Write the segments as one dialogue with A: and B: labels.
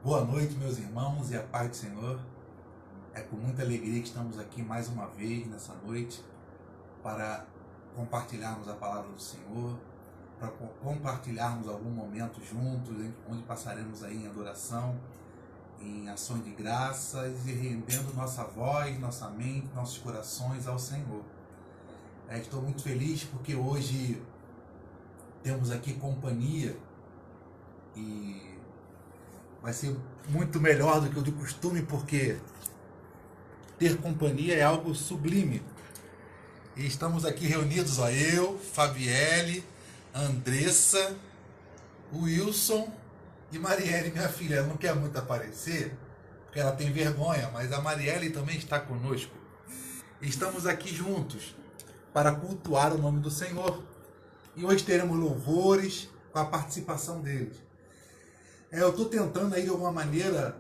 A: Boa noite, meus irmãos, e a paz do Senhor. É com muita alegria que estamos aqui mais uma vez nessa noite para compartilharmos a palavra do Senhor, para compartilharmos algum momento juntos, onde passaremos aí em adoração, em ações de graças e rendendo nossa voz, nossa mente, nossos corações ao Senhor. Estou muito feliz porque hoje temos aqui companhia e vai ser muito melhor do que o de costume, porque ter companhia é algo sublime. E estamos aqui reunidos, eu, Fabielle, Andressa, Wilson e Marielle, minha filha. Ela não quer muito aparecer, porque ela tem vergonha, mas a Marielle também está conosco. E estamos aqui juntos para cultuar o nome do Senhor. E hoje teremos louvores com a participação deles. Eu estou tentando aí de alguma maneira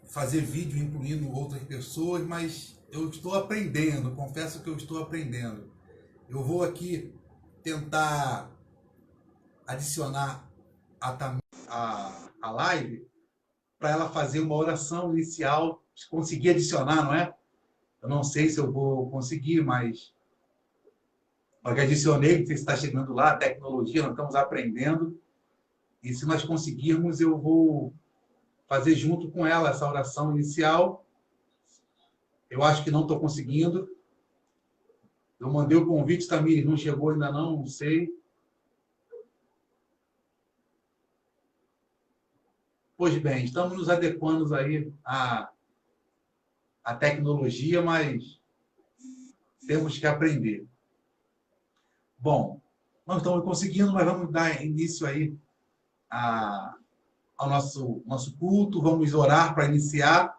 A: fazer vídeo incluindo outras pessoas, mas eu estou aprendendo, confesso que eu estou aprendendo. Eu vou aqui tentar adicionar a live para ela fazer uma oração inicial, se conseguir adicionar, não é? Eu não sei se eu vou conseguir, mas porque adicionei, não sei se está chegando lá, a tecnologia, nós estamos aprendendo, e se nós conseguirmos, eu vou fazer junto com ela essa oração inicial. Eu acho que não estou conseguindo. Eu mandei o convite, Tamires, não chegou ainda não sei. Pois bem, estamos nos adequando aí à tecnologia, mas temos que aprender. Bom, não estamos conseguindo, mas vamos dar início aí ao nosso culto, vamos orar para iniciar,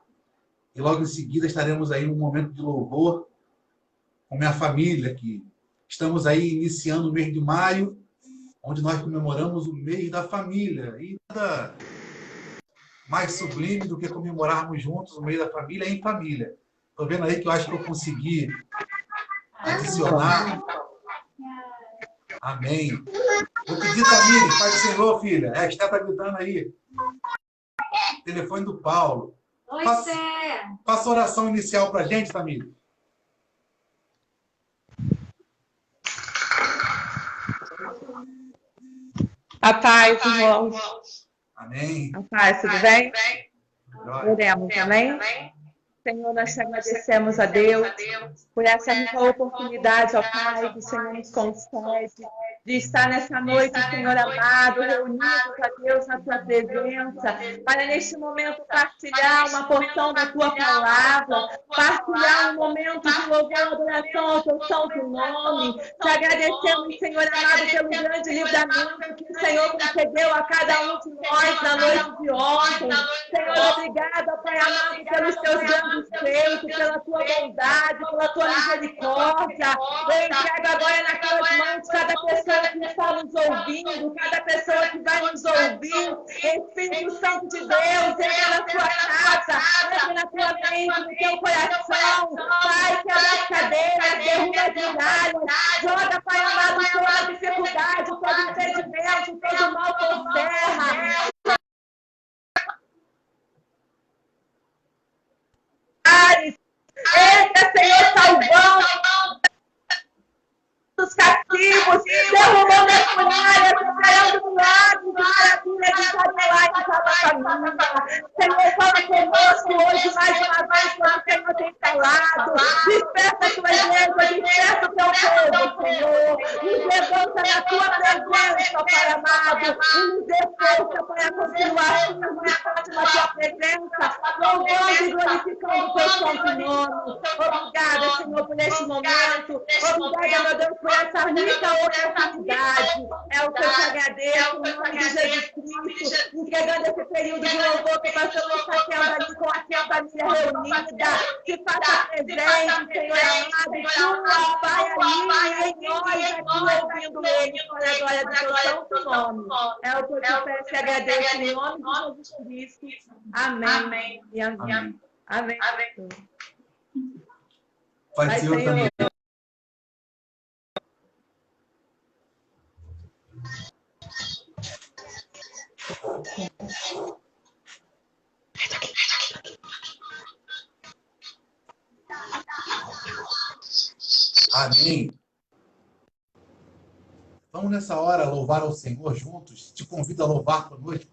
A: e logo em seguida estaremos aí num momento de louvor com minha família, que estamos aí iniciando o mês de maio, onde nós comemoramos o mês da família. E nada mais sublime do que comemorarmos juntos o mês da família em família. Estou vendo aí que eu acho que eu consegui adicionar. Amém. Vou pedir, Tamires, Pai do Senhor, filha. A Esté está gritando aí. Telefone do Paulo.
B: Oi, Sé.
A: Faça a oração inicial para a gente, Tamires.
C: A paz, irmãos.
A: Amém.
C: A paz, tudo bem? Oremos, amém? Senhor, nós te agradecemos a Deus por essa rica oportunidade, ó Pai, que o Senhor nos concede de estar nessa noite, Senhor amado, reunidos, ó Deus, na tua presença, para neste momento partilhar uma porção da tua palavra, partilhar um momento de louvor e adoração ao teu santo nome. Te agradecemos, Senhor amado, pelo grande livramento que o Senhor concedeu a cada um de nós na noite de ontem. Senhor, obrigada, Pai amado, pelos teus grandes feitos, pela tua bondade, pela tua misericórdia. Eu entrego agora nas tuas mãos cada pessoa que está nos ouvindo, cada pessoa que vai nos ouvir. Espírito Santo de Deus, entra na tua casa, entra na tua mente, no teu coração. Pai, quebra as cadeiras, derruba as muralhas, joga, Pai amado, toda dificuldade, todo impedimento, todo mal por terra. Entra, Senhor, salvando os cativos, derrubando as muralhas, preparando milagres, maravilhas de cada lá em cada família. Senhor, fala conosco hoje mais uma vez, como o Senhor tem falado. Desperta a tua igreja, desperta o teu povo, Senhor. Nos levanta na tua presença, Pai amado, e nos dê força para continuar firme e forte na tua presença, louvando e glorificando o teu santo nome. Obrigada, Senhor, por este momento. Obrigada, meu Deus, por essa rica oportunidade. É o que eu te agradeço, em nome de Jesus Cristo, entregando esse período de louvor que pastor está tendo ali com a sua família reunida. Se faça presente, Senhor amado, tua Pai ali em nós aqui ouvindo ele, para a glória do teu santo nome. É o que eu te peço e agradeço em nome de Jesus Cristo. Amém. E amém. Amém.
A: Pai do Senhor também. Amém. Vamos nessa hora louvar ao Senhor juntos. Te convido a louvar conosco.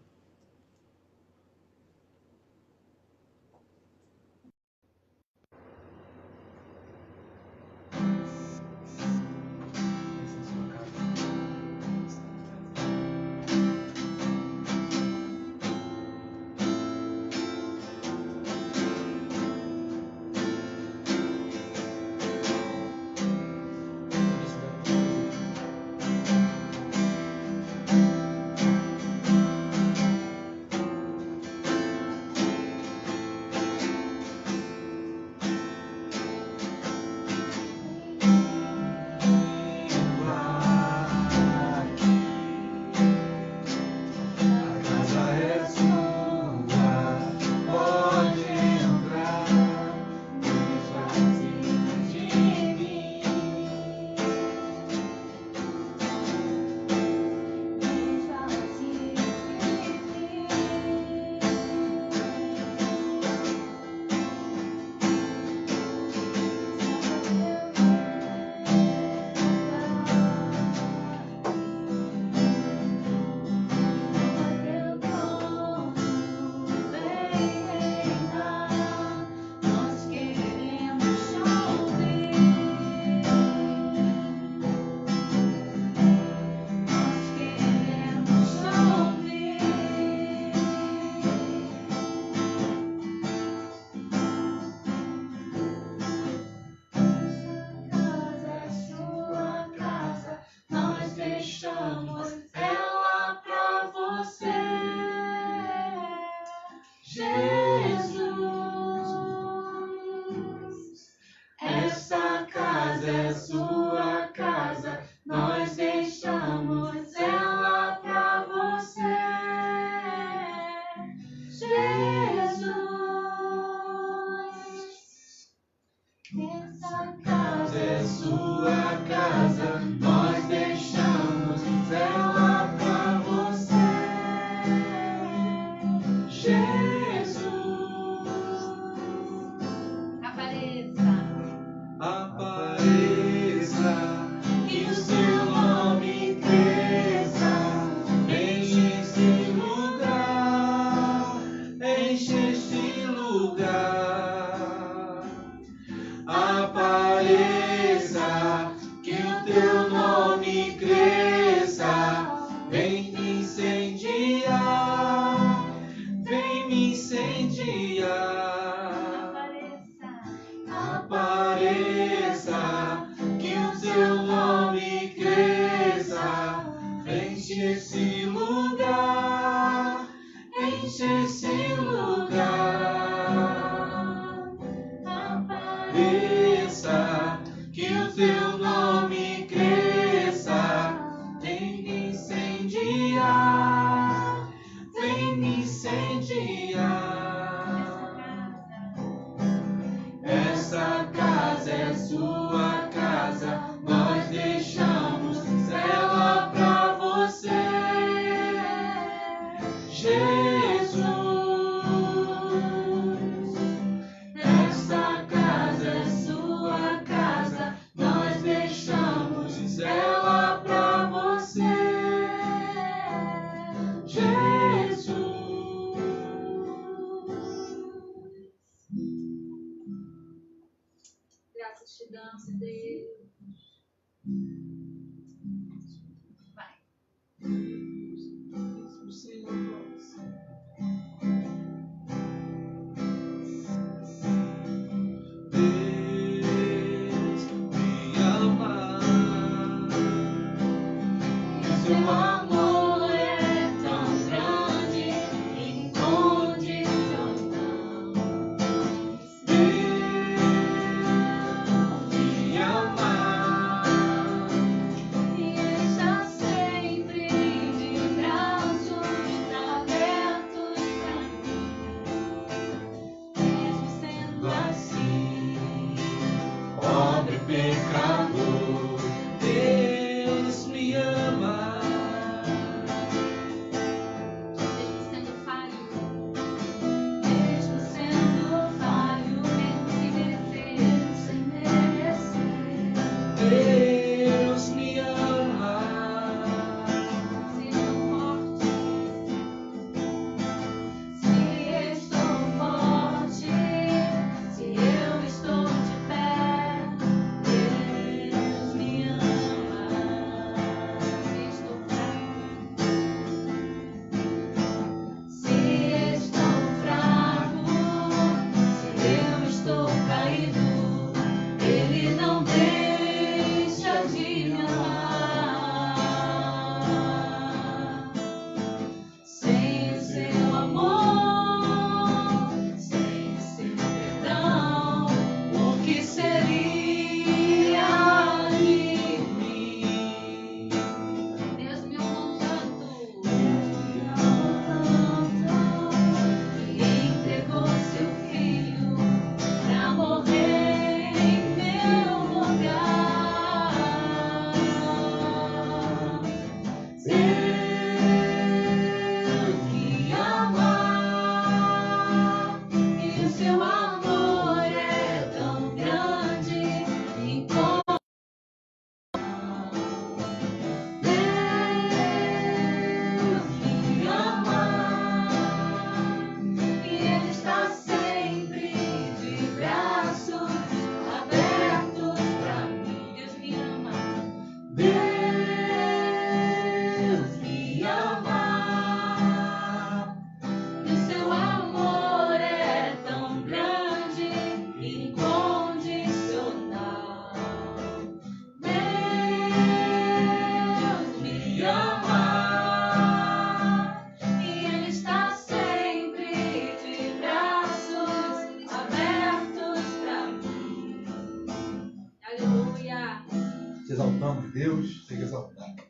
A: exaltamos Deus, seja exaltado.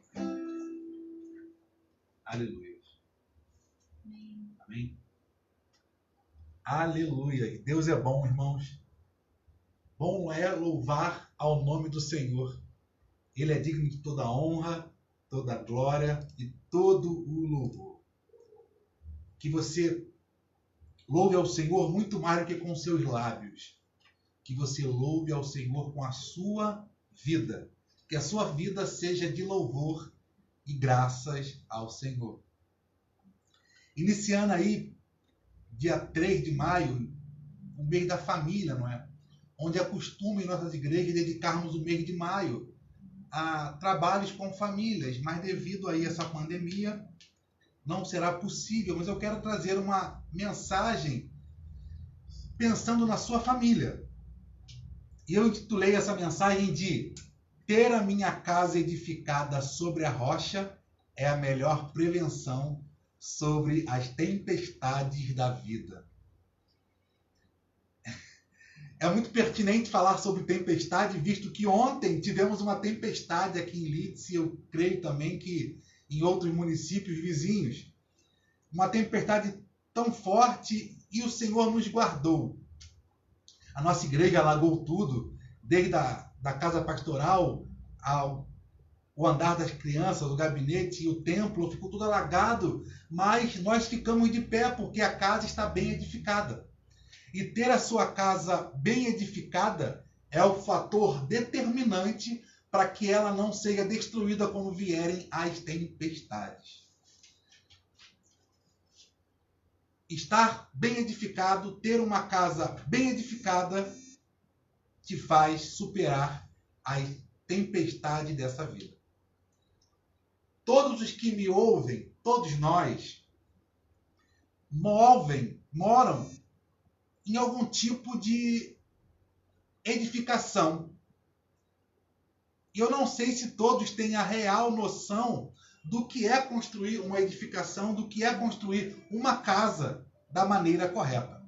A: Aleluia. Amém. Aleluia. Deus é bom, irmãos. Bom é louvar ao nome do Senhor. Ele é digno de toda honra, toda glória e todo o louvor. Que você louve ao Senhor muito mais do que com seus lábios. Que você louve ao Senhor com a sua vida. Que a sua vida seja de louvor e graças ao Senhor. Iniciando aí, dia 3 de maio, o mês da família, não é? Onde é costume em nossas igrejas dedicarmos o mês de maio a trabalhos com famílias, mas devido aí a essa pandemia, não será possível. Mas eu quero trazer uma mensagem pensando na sua família. E eu intitulei essa mensagem de ter a minha casa edificada sobre a rocha é a melhor prevenção sobre as tempestades da vida. É muito pertinente falar sobre tempestade, visto que ontem tivemos uma tempestade aqui em Leeds, e eu creio também que em outros municípios vizinhos. Uma tempestade tão forte e o Senhor nos guardou. A nossa igreja alagou tudo, desde da casa pastoral o andar das crianças, o gabinete e o templo, ficou tudo alagado, mas nós ficamos de pé porque a casa está bem edificada. E ter a sua casa bem edificada é o fator determinante para que ela não seja destruída quando vierem as tempestades. Estar bem edificado, ter uma casa bem edificada, te faz superar as tempestades dessa vida. Todos os que me ouvem, todos nós, moram em algum tipo de edificação. E eu não sei se todos têm a real noção do que é construir uma edificação, do que é construir uma casa da maneira correta.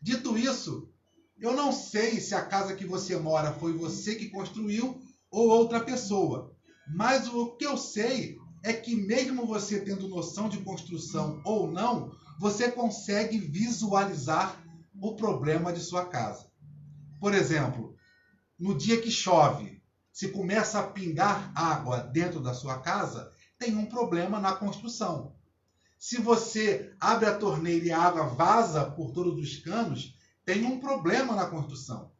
A: Dito isso, eu não sei se a casa que você mora foi você que construiu ou outra pessoa. Mas o que eu sei é que mesmo você tendo noção de construção ou não, você consegue visualizar o problema de sua casa. Por exemplo, no dia que chove, se começa a pingar água dentro da sua casa, tem um problema na construção. Se você abre a torneira e a água vaza por todos os canos, tem um problema na construção.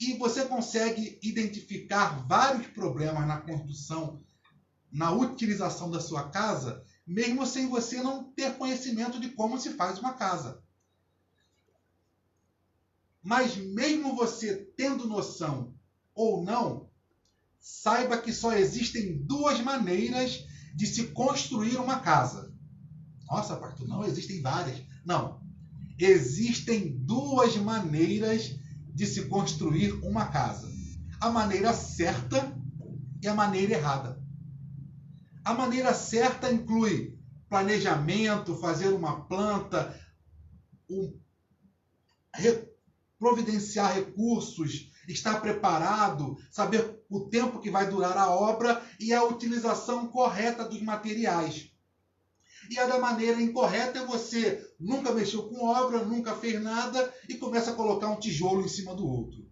A: E você consegue identificar vários problemas na construção, na utilização da sua casa, mesmo sem você não ter conhecimento de como se faz uma casa. Mas mesmo você tendo noção ou não, saiba que só existem duas maneiras de se construir uma casa. Nossa, pastor, não, existem várias. Não. Existem duas maneiras de se construir uma casa. A maneira certa e a maneira errada. A maneira certa inclui planejamento, fazer uma planta, providenciar recursos, estar preparado, saber o tempo que vai durar a obra e a utilização correta dos materiais. E a da maneira incorreta é você nunca mexeu com obra, nunca fez nada e começa a colocar um tijolo em cima do outro.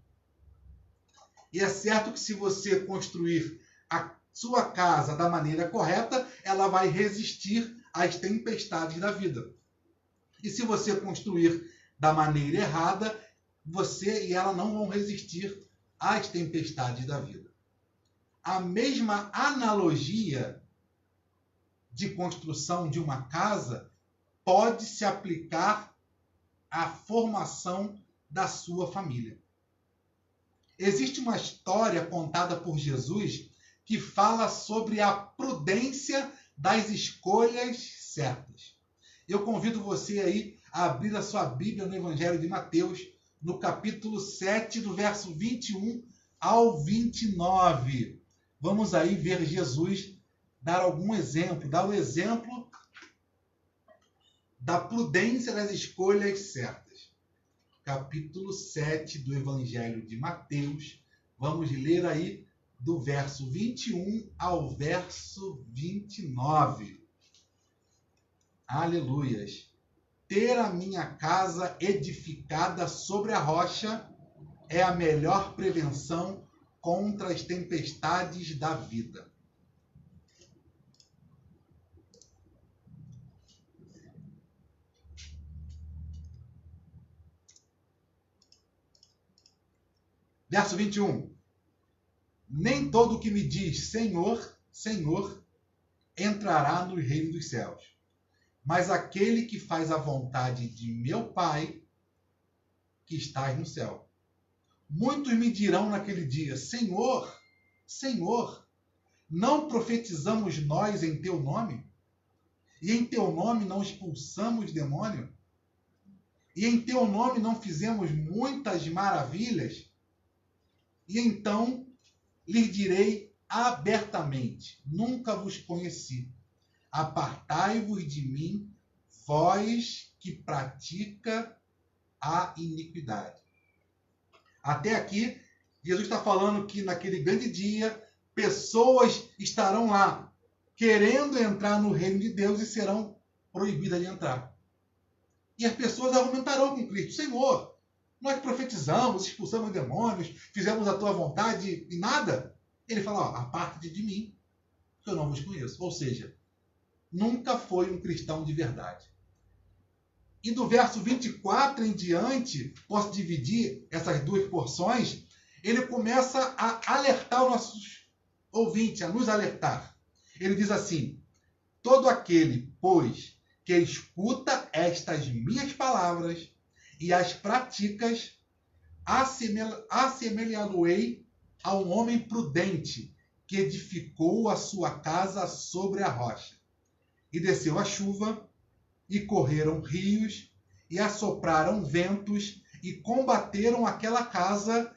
A: E é certo que se você construir a sua casa da maneira correta, ela vai resistir às tempestades da vida. E se você construir da maneira errada, você e ela não vão resistir às tempestades da vida. A mesma analogia de construção de uma casa pode se aplicar à formação da sua família. Existe uma história contada por Jesus que fala sobre a prudência das escolhas certas. Eu convido você aí a abrir a sua Bíblia no Evangelho de Mateus, no capítulo 7, do verso 21 ao 29. Vamos aí ver Jesus dar algum exemplo, dar o exemplo da prudência das escolhas certas. Capítulo 7 do Evangelho de Mateus. Vamos ler aí do verso 21 ao verso 29. Aleluias. Ter a minha casa edificada sobre a rocha é a melhor prevenção contra as tempestades da vida. Verso 21. Nem todo que me diz Senhor, Senhor, entrará no reino dos céus, mas aquele que faz a vontade de meu Pai, que está no céu. Muitos me dirão naquele dia, Senhor, Senhor, não profetizamos nós em teu nome? E em teu nome não expulsamos demônio? E em teu nome não fizemos muitas maravilhas? E então lhes direi abertamente, nunca vos conheci. Apartai-vos de mim, vós que pratica a iniquidade. Até aqui, Jesus está falando que naquele grande dia, pessoas estarão lá, querendo entrar no reino de Deus e serão proibidas de entrar. E as pessoas argumentarão com Cristo, Senhor, nós profetizamos, expulsamos demônios, fizemos a tua vontade e nada. Ele fala, aparte de mim, que eu não vos conheço. Ou seja, nunca foi um cristão de verdade. E do verso 24 em diante, posso dividir essas duas porções, ele começa a alertar os nossos ouvintes, a nos alertar. Ele diz assim, todo aquele, pois, que escuta estas minhas palavras e as praticas, assemelhá-lo-ei a um homem prudente que edificou a sua casa sobre a rocha. E desceu a chuva, e correram rios, e assopraram ventos, e combateram aquela casa,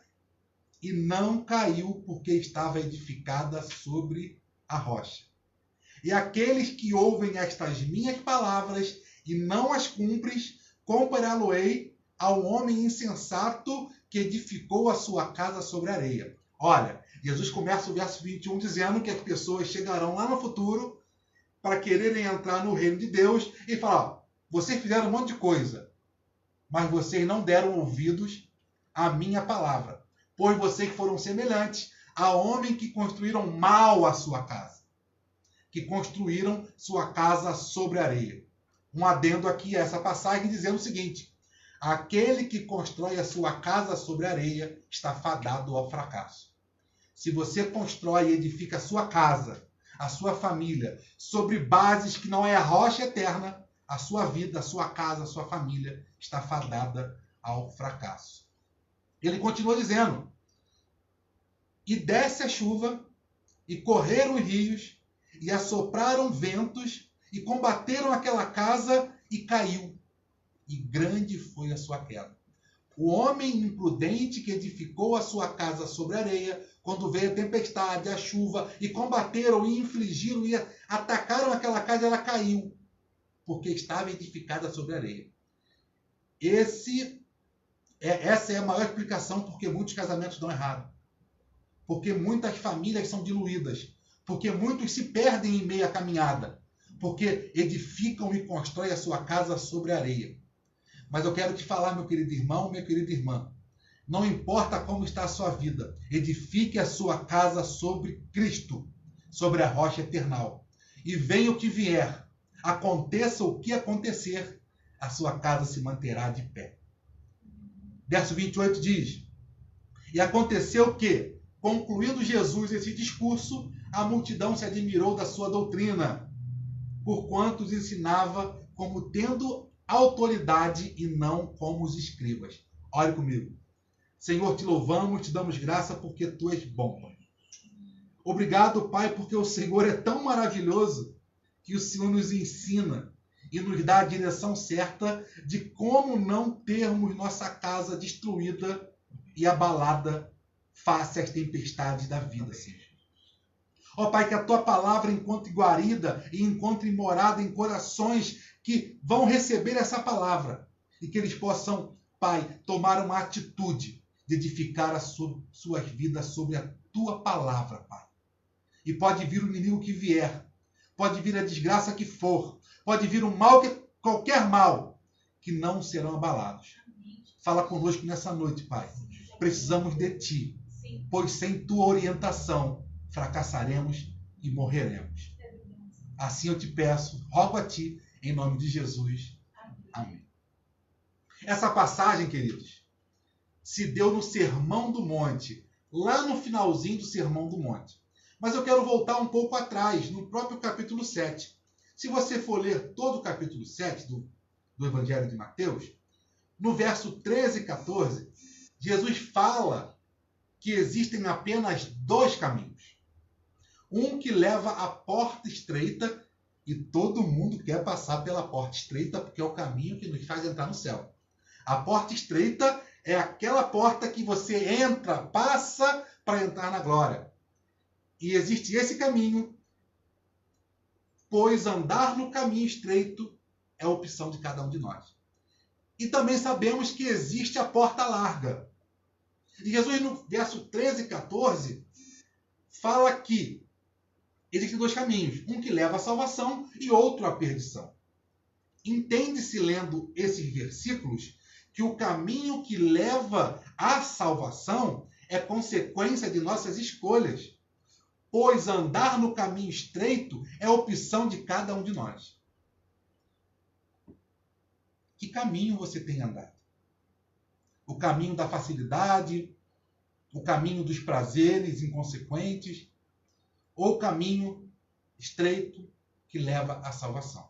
A: e não caiu, porque estava edificada sobre a rocha. E aqueles que ouvem estas minhas palavras, e não as cumprem, compará-lo-ei ao homem insensato que edificou a sua casa sobre a areia. Olha, Jesus começa o verso 21 dizendo que as pessoas chegarão lá no futuro para quererem entrar no reino de Deus e falar, vocês fizeram um monte de coisa, mas vocês não deram ouvidos à minha palavra, pois vocês foram semelhantes a homens que construíram mal a sua casa, que construíram sua casa sobre a areia. Um adendo aqui a essa passagem dizendo o seguinte, aquele que constrói a sua casa sobre a areia está fadado ao fracasso. Se você constrói e edifica a sua casa, a sua família, sobre bases que não é a rocha eterna, a sua vida, a sua casa, a sua família está fadada ao fracasso. Ele continua dizendo, e desce a chuva, e correram os rios, e assopraram ventos, e combateram aquela casa, e caiu. E grande foi a sua queda. O homem imprudente que edificou a sua casa sobre a areia, quando veio a tempestade, a chuva, e combateram, e infligiram, e atacaram aquela casa, ela caiu, porque estava edificada sobre a areia. Essa é a maior explicação porque muitos casamentos dão errado. Porque muitas famílias são diluídas. Porque muitos se perdem em meio à caminhada. Porque edificam e constroem a sua casa sobre a areia. Mas eu quero te falar, meu querido irmão, minha querida irmã, não importa como está a sua vida, edifique a sua casa sobre Cristo, sobre a rocha eternal. E venha o que vier, aconteça o que acontecer, a sua casa se manterá de pé. Verso 28 diz, e aconteceu que, concluindo Jesus esse discurso, a multidão se admirou da sua doutrina, porquanto os ensinava como tendo autoridade e não como os escribas. Olhe comigo. Senhor, te louvamos, te damos graça porque tu és bom, Pai. Obrigado, Pai, porque o Senhor é tão maravilhoso que o Senhor nos ensina e nos dá a direção certa de como não termos nossa casa destruída e abalada face às tempestades da vida, Senhor. Ó Pai, que a tua palavra encontre guarida e encontre morada em corações que vão receber essa palavra e que eles possam, Pai, tomar uma atitude de edificar as suas vidas sobre tua palavra, Pai. E pode vir o inimigo que vier, pode vir a desgraça que for, pode vir o mal, qualquer mal, que não serão abalados. Fala conosco nessa noite, Pai. Precisamos de Ti, pois sem Tua orientação fracassaremos e morreremos. Assim eu te peço, rogo a Ti, em nome de Jesus. Amém. Essa passagem, queridos, se deu no Sermão do Monte, lá no finalzinho do Sermão do Monte. Mas eu quero voltar um pouco atrás, no próprio capítulo 7. Se você for ler todo o capítulo 7 do Evangelho de Mateus, no verso 13 e 14, Jesus fala que existem apenas dois caminhos. Um que leva à porta estreita, e todo mundo quer passar pela porta estreita, porque é o caminho que nos faz entrar no céu. A porta estreita é aquela porta que você entra, passa para entrar na glória. E existe esse caminho, pois andar no caminho estreito é a opção de cada um de nós. E também sabemos que existe a porta larga. E Jesus, no verso 13 e 14, fala que existem dois caminhos, um que leva à salvação e outro à perdição. Entende-se, lendo esses versículos, que o caminho que leva à salvação é consequência de nossas escolhas, pois andar no caminho estreito é a opção de cada um de nós. Que caminho você tem andado? O caminho da facilidade, o caminho dos prazeres inconsequentes, ou o caminho estreito que leva à salvação?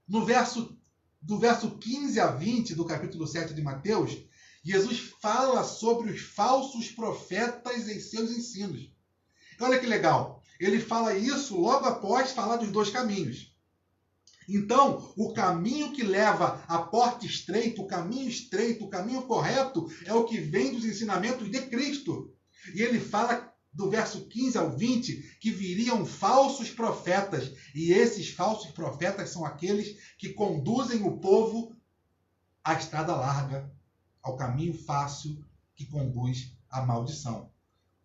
A: Do verso 15 a 20 do capítulo 7 de Mateus, Jesus fala sobre os falsos profetas e seus ensinos. Olha que legal, ele fala isso logo após falar dos dois caminhos. Então, o caminho que leva à porta estreita, o caminho correto, é o que vem dos ensinamentos de Cristo. E ele fala do verso 15 ao 20 que viriam falsos profetas. E esses falsos profetas são aqueles que conduzem o povo à estrada larga, ao caminho fácil que conduz à maldição.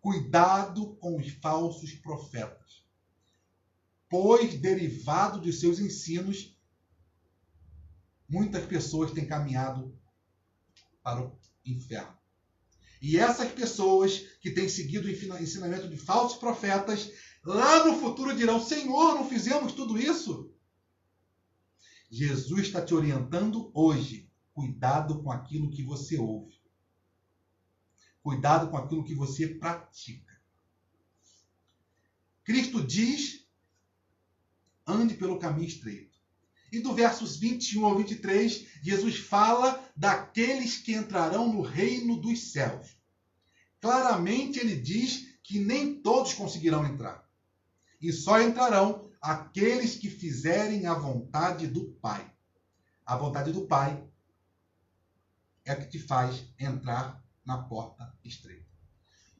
A: Cuidado com os falsos profetas, pois, derivado de seus ensinos, muitas pessoas têm caminhado para o inferno. E essas pessoas que têm seguido o ensinamento de falsos profetas, lá no futuro dirão: Senhor, não fizemos tudo isso? Jesus está te orientando hoje. Cuidado com aquilo que você ouve. Cuidado com aquilo que você pratica. Cristo diz: ande pelo caminho estreito. E do versos 21 ao 23, Jesus fala daqueles que entrarão no reino dos céus. Claramente ele diz que nem todos conseguirão entrar. E só entrarão aqueles que fizerem a vontade do Pai. A vontade do Pai é a que te faz entrar na porta estreita.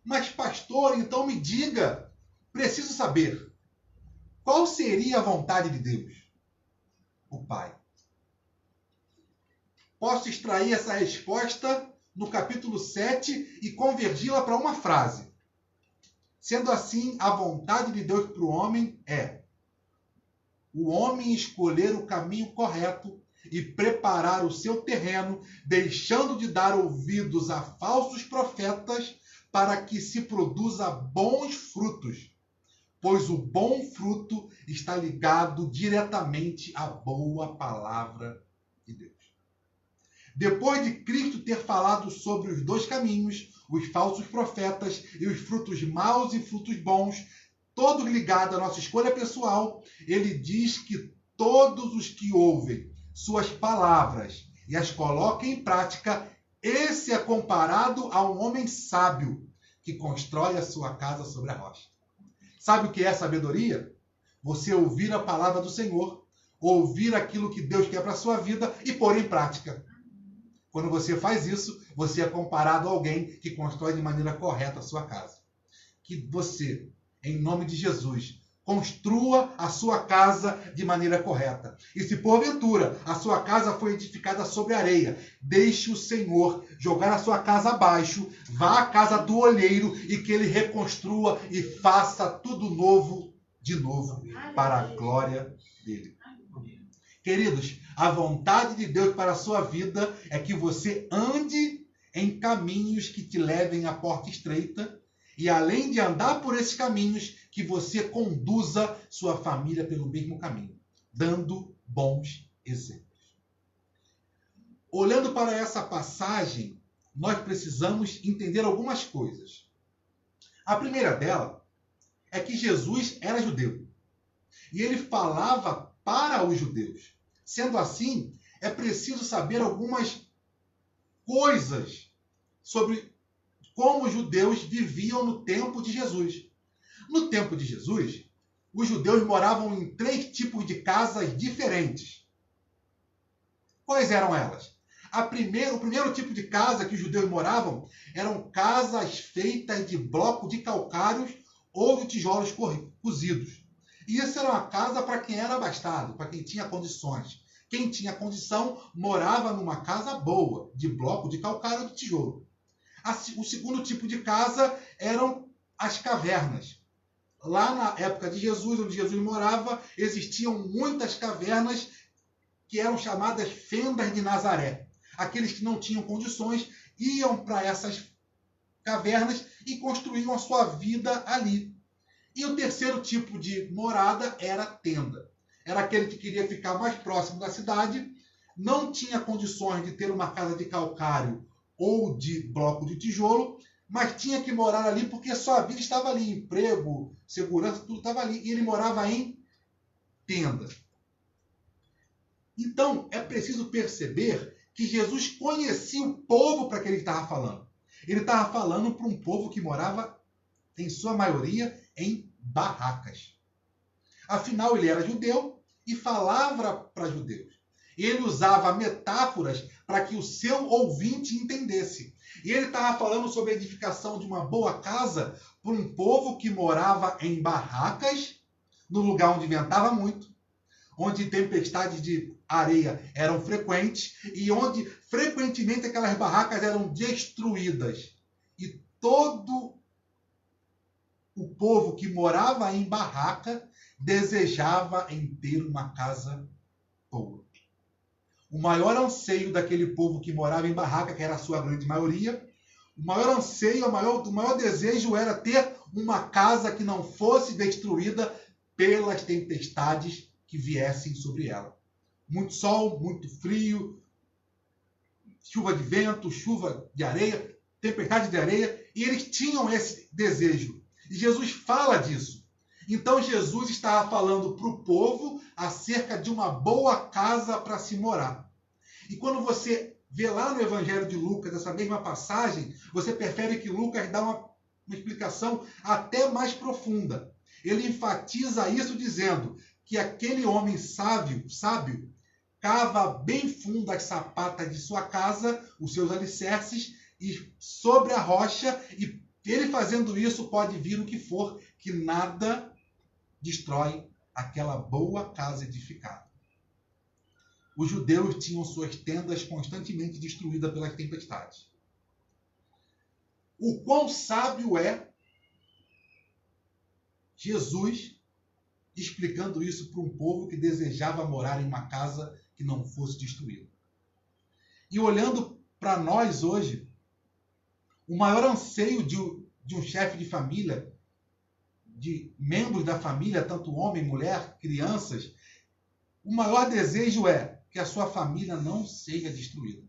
A: Mas, pastor, então me diga, preciso saber, qual seria a vontade de Deus? O Pai. Posso extrair essa resposta no capítulo 7 e convergi-la para uma frase. Sendo assim, a vontade de Deus para o homem é o homem escolher o caminho correto e preparar o seu terreno, deixando de dar ouvidos a falsos profetas, para que se produza bons frutos. Pois o bom fruto está ligado diretamente à boa palavra de Deus. Depois de Cristo ter falado sobre os dois caminhos, os falsos profetas e os frutos maus e frutos bons, todos ligados à nossa escolha pessoal, ele diz que todos os que ouvem suas palavras e as colocam em prática, esse é comparado a um homem sábio que constrói a sua casa sobre a rocha. Sabe o que é sabedoria? Você ouvir a palavra do Senhor, ouvir aquilo que Deus quer para a sua vida e pôr em prática. Quando você faz isso, você é comparado a alguém que constrói de maneira correta a sua casa. Que você, em nome de Jesus,
B: construa a sua casa de maneira correta. E se porventura a sua casa foi edificada sobre areia, deixe o Senhor jogar a sua casa abaixo, vá à casa do olheiro e que ele reconstrua e faça tudo novo de novo para a glória dele. Queridos, a vontade de Deus para a sua vida é que você ande em caminhos que te levem à porta estreita e, além de andar por esses caminhos, que você conduza sua família pelo mesmo caminho, dando bons exemplos. Olhando para essa passagem, nós precisamos entender algumas coisas. A primeira dela é que Jesus era judeu e ele falava para os judeus. Sendo assim, é preciso saber algumas coisas sobre como os judeus viviam no tempo de Jesus. No tempo de Jesus, os judeus moravam em 3 tipos de casas diferentes. Quais eram elas? O primeiro tipo de casa que os judeus moravam eram casas feitas de bloco de calcários ou de tijolos cozidos. E isso era uma casa para quem era abastado, para quem tinha condições. Quem tinha condição morava numa casa boa, de bloco de calcário ou de tijolo. O segundo tipo de casa eram as cavernas. Lá na época de Jesus, onde Jesus morava, existiam muitas cavernas que eram chamadas fendas de Nazaré. Aqueles que não tinham condições iam para essas cavernas e construíam a sua vida ali. E o terceiro tipo de morada era tenda. Era aquele que queria ficar mais próximo da cidade, não tinha condições de ter uma casa de calcário ou de bloco de tijolo, mas tinha que morar ali porque sua vida estava ali, emprego, segurança, tudo estava ali. E ele morava em tenda. Então, é preciso perceber que Jesus conhecia o povo para que ele estava falando. Ele estava falando para um povo que morava, em sua maioria, em barracas. Afinal, ele era judeu e falava para judeus. Ele usava metáforas para que o seu ouvinte entendesse. E ele estava falando sobre a edificação de uma boa casa para um povo que morava em barracas, no lugar onde ventava muito, onde tempestades de areia eram frequentes e onde frequentemente aquelas barracas eram destruídas. E todo o povo que morava em barraca desejava em ter uma casa boa. O maior anseio daquele povo que morava em barraca, que era a sua grande maioria, o maior anseio, o maior desejo era ter uma casa que não fosse destruída pelas tempestades que viessem sobre ela. Muito sol, muito frio, chuva de vento, chuva de areia, tempestade de areia, e eles tinham esse desejo. E Jesus fala disso. Então Jesus estava falando para o povo acerca de uma boa casa para se morar. E quando você vê lá no Evangelho de Lucas, essa mesma passagem, você percebe que Lucas dá uma explicação até mais profunda. Ele enfatiza isso dizendo que aquele homem sábio, cava bem fundo as sapatas de sua casa, os seus alicerces, e sobre a rocha, e ele fazendo isso pode vir o que for, que nada destrói aquela boa casa edificada. Os judeus tinham suas tendas constantemente destruídas pelas tempestades. O quão sábio é Jesus explicando isso para um povo que desejava morar em uma casa que não fosse destruída. E olhando para nós hoje, o maior anseio de um chefe de família, de membros da família, tanto homem, mulher, crianças, o maior desejo é que a sua família não seja destruída.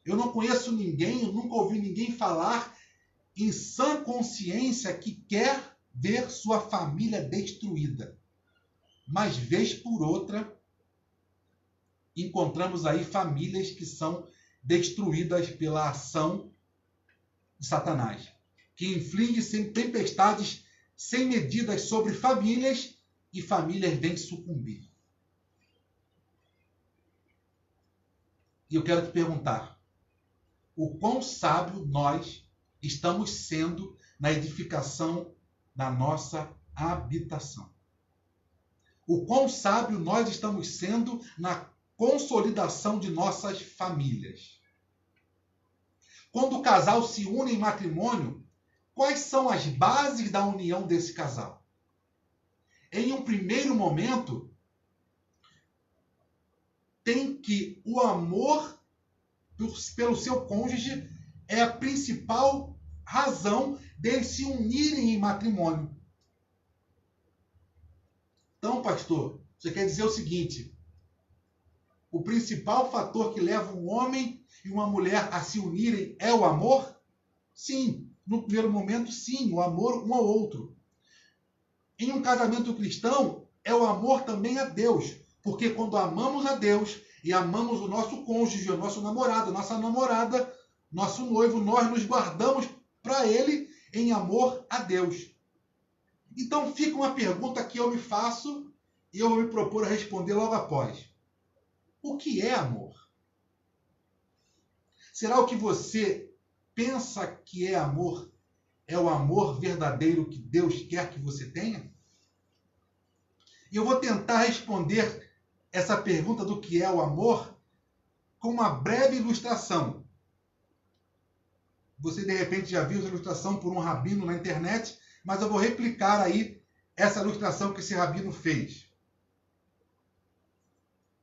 B: Eu não conheço ninguém, eu nunca ouvi ninguém falar em sã consciência que quer ver sua família destruída. Mas, vez por outra, encontramos aí famílias que são destruídas pela ação de Satanás, que inflige tempestades sem medidas sobre famílias e famílias vêm sucumbir. E eu quero te perguntar, o quão sábio nós estamos sendo na edificação da nossa habitação. O quão sábio nós estamos sendo na consolidação de nossas famílias. Quando o casal se une em matrimônio, quais são as bases da união desse casal? Em um primeiro momento, tem que o amor pelo seu cônjuge é a principal razão deles se unirem em matrimônio. Então, pastor, você quer dizer o seguinte: o principal fator que leva um homem e uma mulher a se unirem é o amor? Sim, no primeiro momento, sim, o amor um ao outro. Em um casamento cristão, é o amor também a Deus, porque quando amamos a Deus e amamos o nosso cônjuge, o nosso namorado, nossa namorada, nosso noivo, nós nos guardamos para ele em amor a Deus. Então fica uma pergunta que eu me faço e eu vou me propor a responder logo após. O que é amor? Será o que você pensa que é amor é o amor verdadeiro que Deus quer que você tenha? E eu vou tentar responder essa pergunta do que é o amor com uma breve ilustração. Você, de repente, já viu essa ilustração por um rabino na internet, mas eu vou replicar aí essa ilustração que esse rabino fez.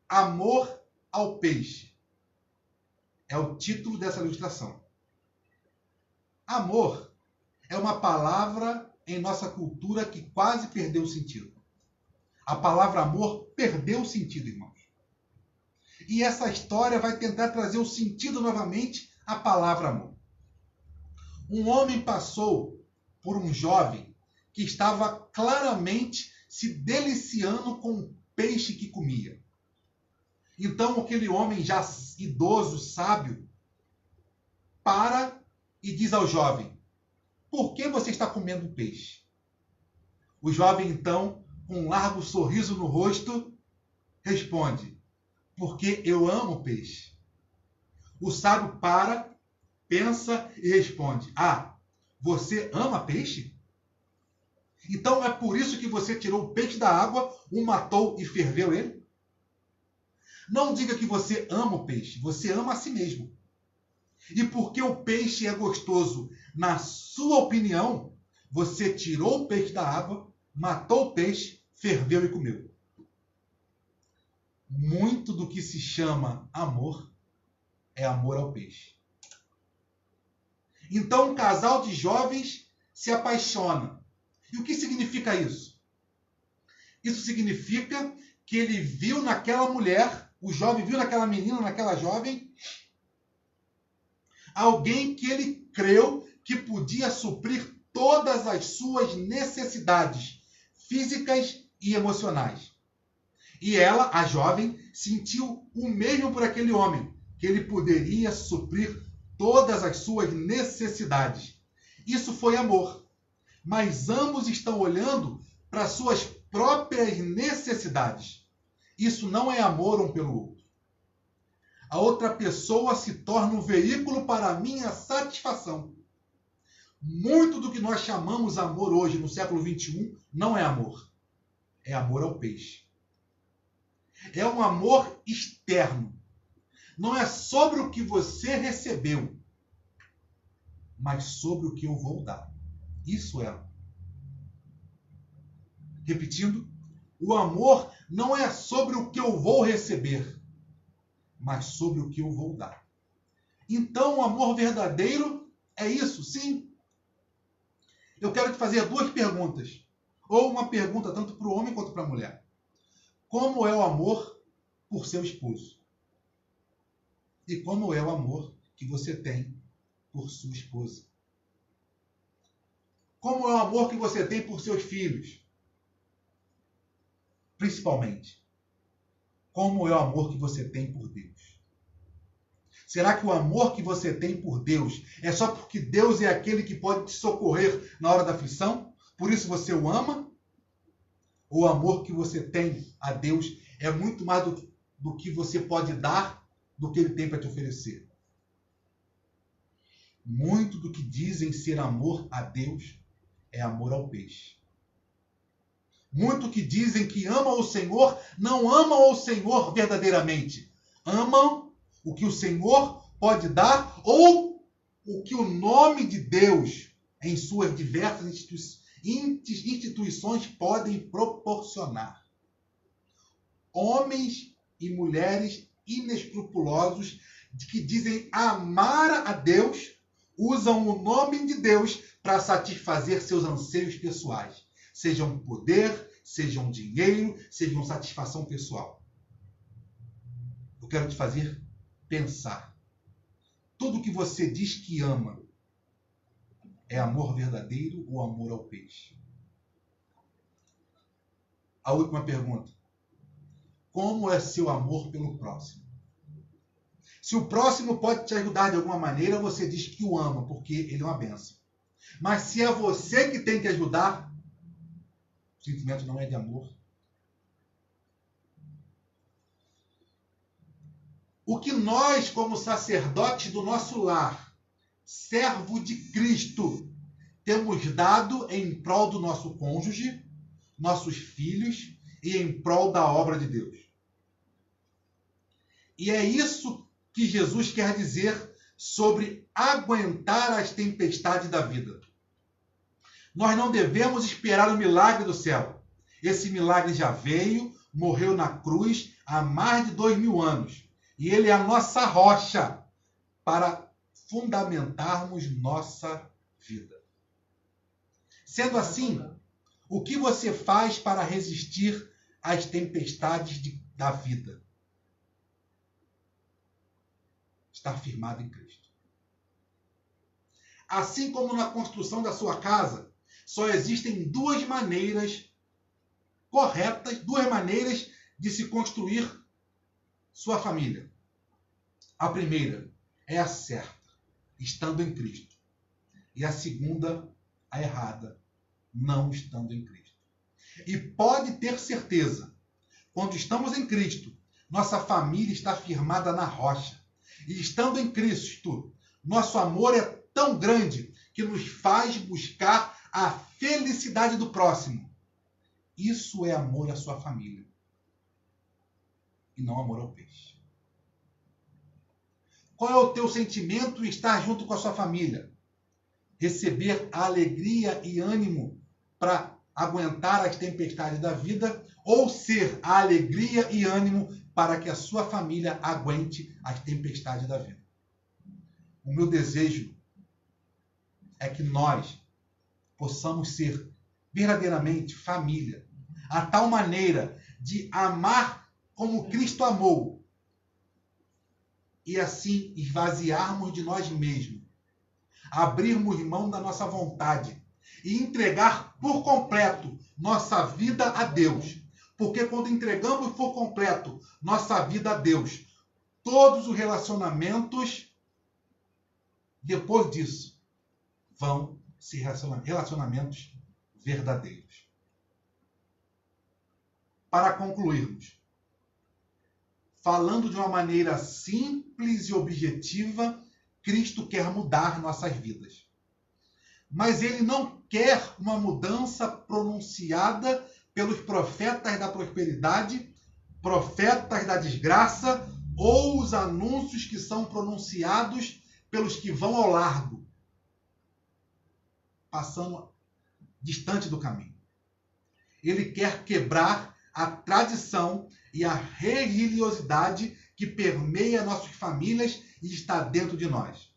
B: Amor ao peixe. É o título dessa ilustração. Amor é uma palavra em nossa cultura que quase perdeu o sentido. A palavra amor perdeu o sentido, irmãos. E essa história vai tentar trazer o sentido novamente à palavra amor. Um homem passou por um jovem que estava claramente se deliciando com o peixe que comia. Então aquele homem já idoso, sábio, para e diz ao jovem: por que você está comendo peixe? O jovem então, com um largo sorriso no rosto, responde: porque eu amo peixe. O sábio para, pensa e responde: ah, você ama peixe? Então é por isso que você tirou o peixe da água, o matou e ferveu ele? Não diga que você ama o peixe, você ama a si mesmo. E porque o peixe é gostoso, na sua opinião, você tirou o peixe da água, matou o peixe, ferveu e comeu. Muito do que se chama amor é amor ao peixe. Então um casal de jovens se apaixona. E o que significa isso? Isso significa que ele viu naquela mulher, o jovem viu naquela menina, naquela jovem, alguém que ele creu que podia suprir todas as suas necessidades físicas e emocionais. E ela, a jovem, sentiu o mesmo por aquele homem, que ele poderia suprir todas as suas necessidades. Isso foi amor. Mas ambos estão olhando para suas próprias necessidades. Isso não é amor um pelo outro. A outra pessoa se torna um veículo para a minha satisfação. Muito do que nós chamamos amor hoje, no século XXI, não é amor. É amor ao peixe. É um amor externo. Não é sobre o que você recebeu, mas sobre o que eu vou dar. Isso é amor. Repetindo, o amor não é sobre o que eu vou receber, mas sobre o que eu vou dar. Então, o amor verdadeiro é isso, sim. Eu quero te fazer duas perguntas. Ou uma pergunta tanto para o homem quanto para a mulher. Como é o amor por seu esposo? E como é o amor que você tem por sua esposa? Como é o amor que você tem por seus filhos? Principalmente. Como é o amor que você tem por Deus? Será que o amor que você tem por Deus é só porque Deus é aquele que pode te socorrer na hora da aflição? Por isso você o ama? Ou o amor que você tem a Deus é muito mais do que você pode dar do que Ele tem para te oferecer? Muito do que dizem ser amor a Deus é amor ao peixe. Muitos que dizem que amam o Senhor, não amam o Senhor verdadeiramente. Amam o que o Senhor pode dar ou o que o nome de Deus, em suas diversas instituições, podem proporcionar. Homens e mulheres inescrupulosos que dizem amar a Deus, usam o nome de Deus para satisfazer seus anseios pessoais. Sejam poder, sejam dinheiro, sejam satisfação pessoal. Eu quero te fazer pensar. Tudo que você diz que ama é amor verdadeiro ou amor ao peixe? A última pergunta. Como é seu amor pelo próximo? Se o próximo pode te ajudar de alguma maneira, você diz que o ama, porque ele é uma bênção. Mas se é você que tem que ajudar, o sentimento não é de amor. O que nós, como sacerdotes do nosso lar, servo de Cristo, temos dado em prol do nosso cônjuge, nossos filhos e em prol da obra de Deus. E é isso que Jesus quer dizer sobre aguentar as tempestades da vida. Nós não devemos esperar o milagre do céu. Esse milagre já veio, morreu na cruz há mais de 2000 anos. E ele é a nossa rocha para fundamentarmos nossa vida. Sendo assim, o que você faz para resistir às tempestades da vida? Estar firmado em Cristo. Assim como na construção da sua casa, só existem duas maneiras corretas, duas maneiras de se construir sua família. A primeira é a certa, estando em Cristo. E a segunda, a errada, não estando em Cristo. E pode ter certeza, quando estamos em Cristo, nossa família está firmada na rocha. E estando em Cristo, nosso amor é tão grande que nos faz buscar a felicidade do próximo. Isso é amor à sua família. E não amor ao peixe. Qual é o teu sentimento em estar junto com a sua família? Receber alegria e ânimo para aguentar as tempestades da vida ou ser a alegria e ânimo para que a sua família aguente as tempestades da vida? O meu desejo é que nós possamos ser verdadeiramente família, a tal maneira de amar como Cristo amou e assim esvaziarmos de nós mesmos, abrirmos mão da nossa vontade e entregar por completo nossa vida a Deus. Porque quando entregamos por completo nossa vida a Deus, todos os relacionamentos, depois disso, vão ser relacionamentos verdadeiros. Para concluirmos, falando de uma maneira simples e objetiva, Cristo quer mudar nossas vidas. Mas ele não quer uma mudança pronunciada pelos profetas da prosperidade, profetas da desgraça ou os anúncios que são pronunciados pelos que vão ao largo, passando distante do caminho. Ele quer quebrar a tradição e a religiosidade que permeia nossas famílias e está dentro de nós.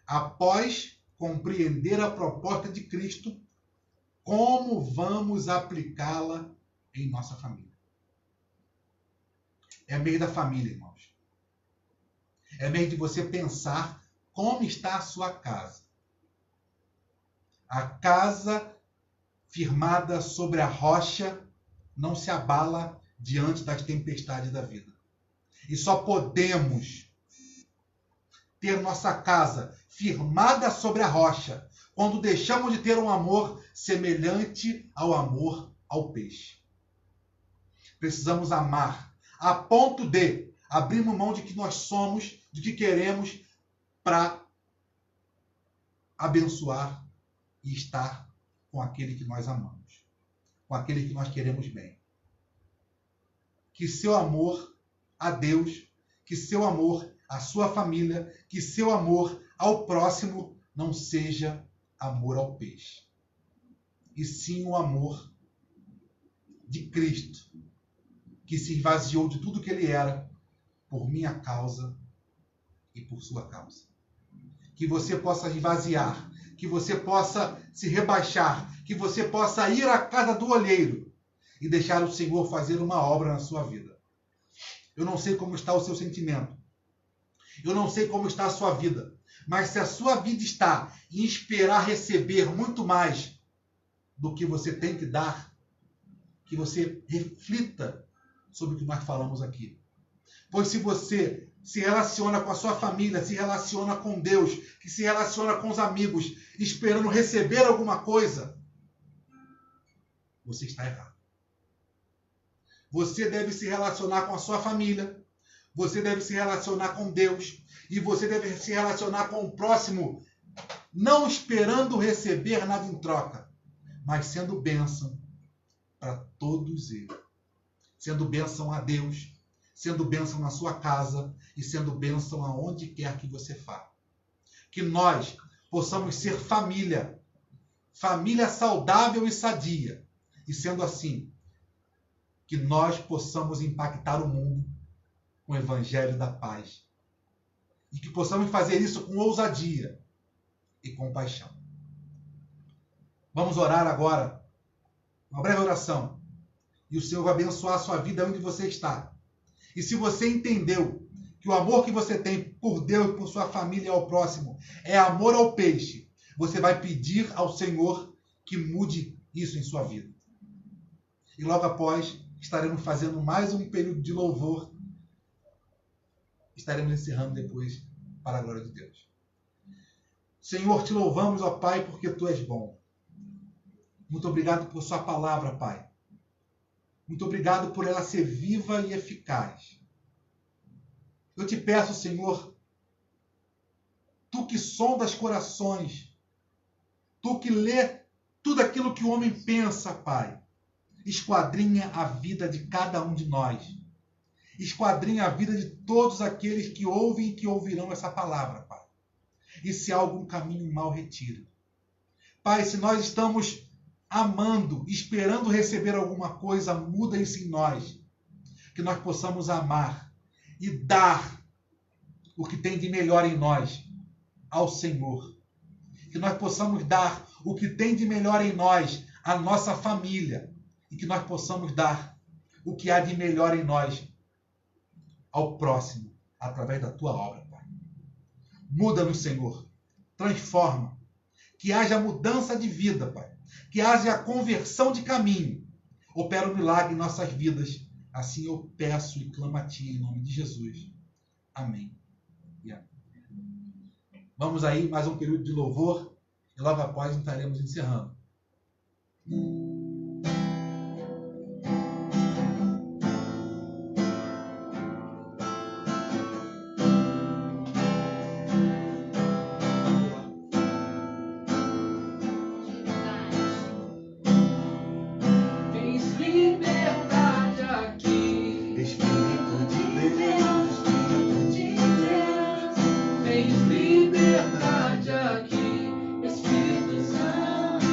B: Após compreender a proposta de Cristo, como vamos aplicá-la em nossa família? É mês da família, irmãos. É mês de você pensar como está a sua casa. A casa firmada sobre a rocha não se abala diante das tempestades da vida. E só podemos ter nossa casa firmada sobre a rocha quando deixamos de ter um amor semelhante ao amor ao peixe. Precisamos amar a ponto de abrirmos mão de que nós somos, de que queremos, para abençoar e estar com aquele que nós amamos. com aquele que nós queremos bem. Que seu amor a Deus, que seu amor à sua família, que seu amor ao próximo não seja amor ao peixe, e sim o amor de Cristo, que se esvaziou de tudo que ele era por minha causa e por sua causa. Que você possa esvaziar, que você possa se rebaixar, que você possa ir à casa do olheiro e deixar o Senhor fazer uma obra na sua vida. Eu não sei como está o seu sentimento. Eu não sei como está a sua vida. Mas se a sua vida está em esperar receber muito mais do que você tem que dar, que você reflita sobre o que nós falamos aqui. Pois se você se relaciona com a sua família, se relaciona com Deus, que se relaciona com os amigos, esperando receber alguma coisa, você está errado. Você deve se relacionar com a sua família, você deve se relacionar com Deus, e você deve se relacionar com o próximo, não esperando receber nada em troca, mas sendo bênção para todos eles. Sendo bênção a Deus, sendo bênção na sua casa e sendo bênção aonde quer que você vá. Que nós possamos ser família, família saudável e sadia. E sendo assim, que nós possamos impactar o mundo com o evangelho da paz. E que possamos fazer isso com ousadia e compaixão. Vamos orar agora, uma breve oração. E o Senhor vai abençoar a sua vida onde você está. E se você entendeu que o amor que você tem por Deus e por sua família e ao próximo é amor ao peixe, você vai pedir ao Senhor que mude isso em sua vida. E logo após, estaremos fazendo mais um período de louvor. Estaremos encerrando depois para a glória de Deus. Senhor, te louvamos, ó Pai, porque Tu és bom. Muito obrigado por sua palavra, Pai. Muito obrigado por ela ser viva e eficaz. Eu te peço, Senhor, Tu que sondas corações, Tu que lê tudo aquilo que o homem pensa, Pai, esquadrinha a vida de cada um de nós. Esquadrinha a vida de todos aqueles que ouvem e que ouvirão essa palavra, Pai. E se há algum caminho mal, retira. Pai, se nós estamos amando, esperando receber alguma coisa, muda isso em nós. Que nós possamos amar e dar o que tem de melhor em nós ao Senhor. Que nós possamos dar o que tem de melhor em nós à nossa família. E que nós possamos dar o que há de melhor em nós ao próximo, através da Tua obra, Pai. Muda-nos, Senhor. Transforma. Que haja mudança de vida, Pai. Que haja conversão de caminho. Opera um milagre em nossas vidas. Assim eu peço e clamo a Ti, em nome de Jesus. Amém. E amém. Vamos aí, mais um período de louvor. E logo após estaremos encerrando.
D: Liberdade aqui, Espírito Santo,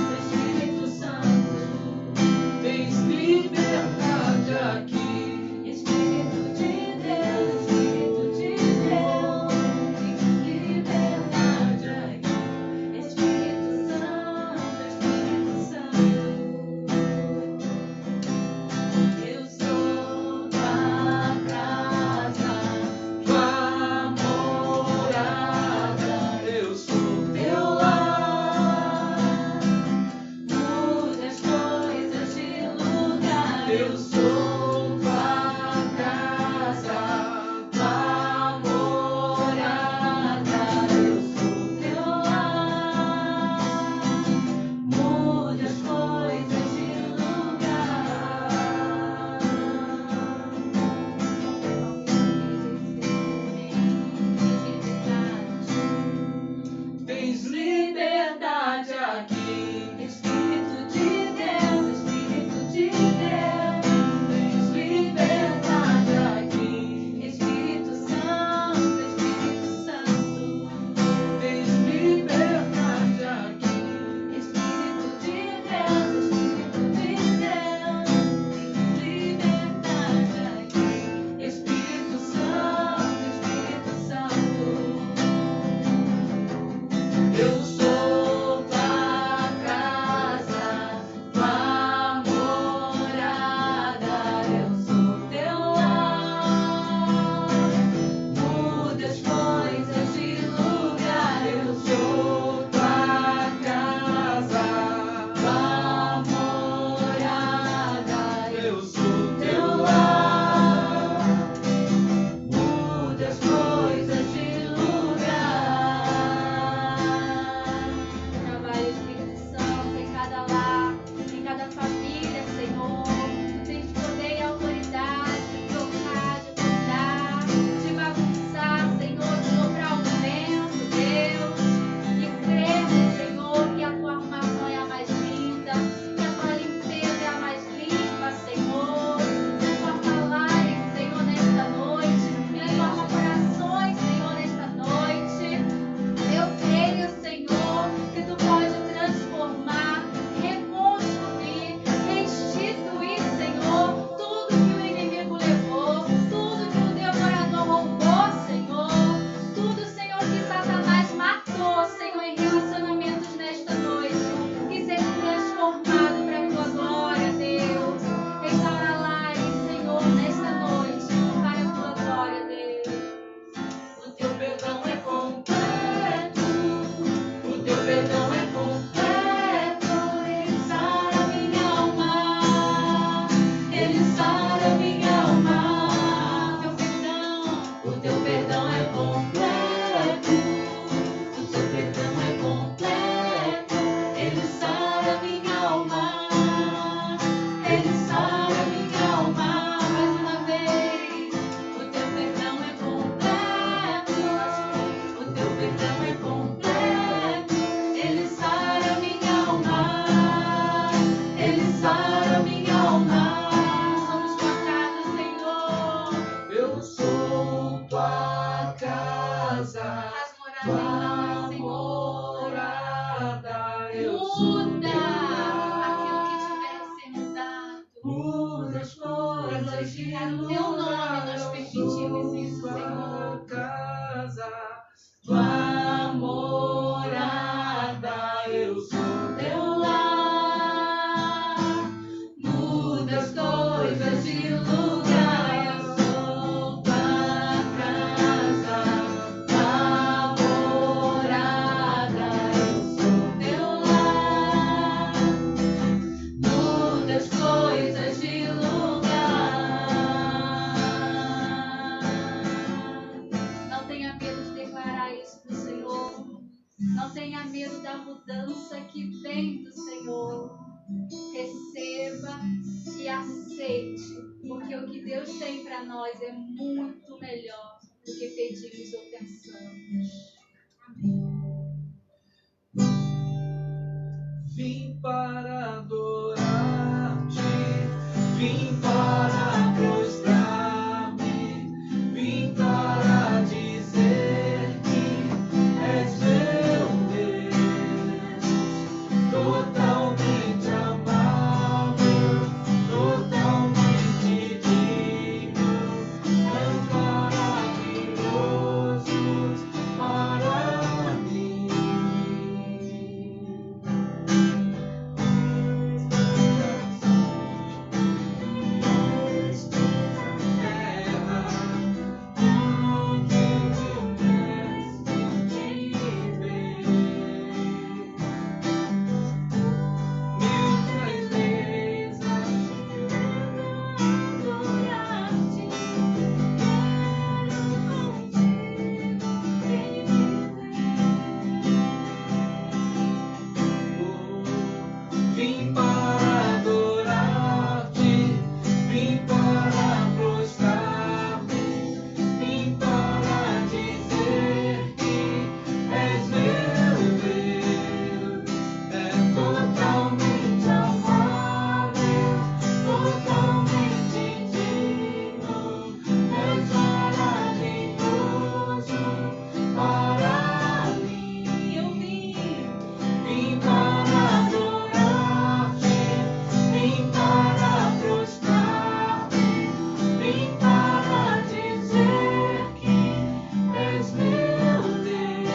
D: sou tua casa, tua morada, eu sou
E: Muda
D: teu
E: aquilo que
D: lar.
E: tiver sem mudar.
D: Muda as coisas de
E: Glorificar o teu nome,
D: lugar,
E: nós
D: eu
E: permitimos
D: sou
E: isso,
D: tua
E: Senhor.
D: casa, tua morada, eu sou teu lar. Muda as coisas de lugar, eu sou tua casa, tua morada, eu sou teu lar. Muda as coisas de lugar.
E: Não tenha medo de declarar isso pro Senhor. Não tenha medo da mudança que vem do Senhor. Receba e aceite, porque o que Deus tem para nós é muito melhor do que pedimos ou pensamos.
D: Vim para adorar-te, vim para prostrar-me, vim para dizer que és meu Deus, totalmente amável, totalmente digno, és maravilhoso para mim. Vim para adorar-te, vim para prostrar-me, vim para dizer que és meu Deus, é totalmente amável, totalmente digno, és maravilhoso para mim.
E: Eu
D: Vim para adorar-te, vim para prostrar-me, vim para dizer que és meu Deus,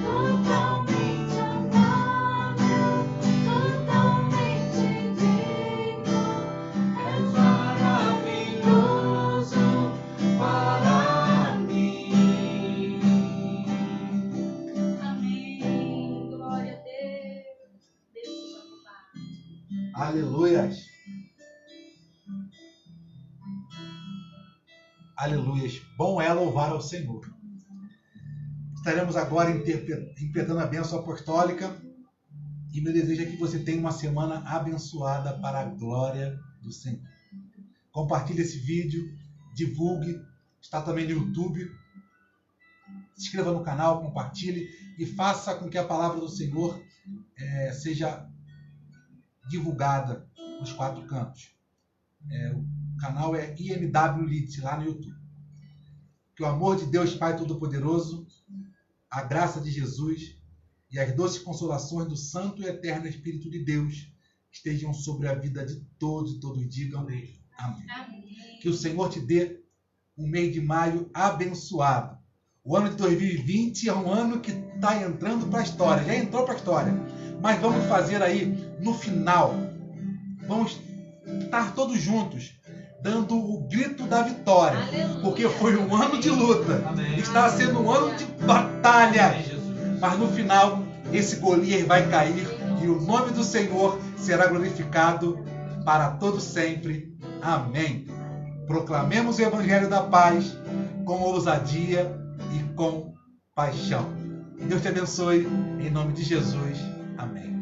D: totalmente amável, totalmente digno, és maravilhoso para mim.
E: amém. Glória a Deus. Deus seja louvado.
B: Aleluias. Aleluias. Bom é louvar ao Senhor. Estaremos agora interpretando a bênção apostólica e meu desejo é que você tenha uma semana abençoada para a glória do Senhor. Compartilhe esse vídeo, divulgue, está também no YouTube. Se inscreva no canal, compartilhe e faça com que a palavra do Senhor seja divulgada nos 4 cantos. O canal é IMW Leeds, lá no YouTube. Que o amor de Deus Pai Todo-Poderoso, a graça de Jesus e as doces consolações do Santo e Eterno Espírito de Deus estejam sobre a vida de todos e todos digam amém.
E: Amém.
B: Que o Senhor te dê um mês de maio abençoado. O ano de 2020 é um ano que está entrando para a história, já entrou para a história. Mas vamos fazer aí no final. Vamos estar todos juntos, dando o grito da vitória.
E: Aleluia.
B: Porque foi um ano de luta.
D: Amém.
B: Está sendo um ano de batalha.
D: Amém, Jesus.
B: Mas no final, esse Golias vai cair e o nome do Senhor será glorificado para todo sempre. Amém. Proclamemos o Evangelho da Paz com ousadia e com paixão. Deus te abençoe, em nome de Jesus. Amém.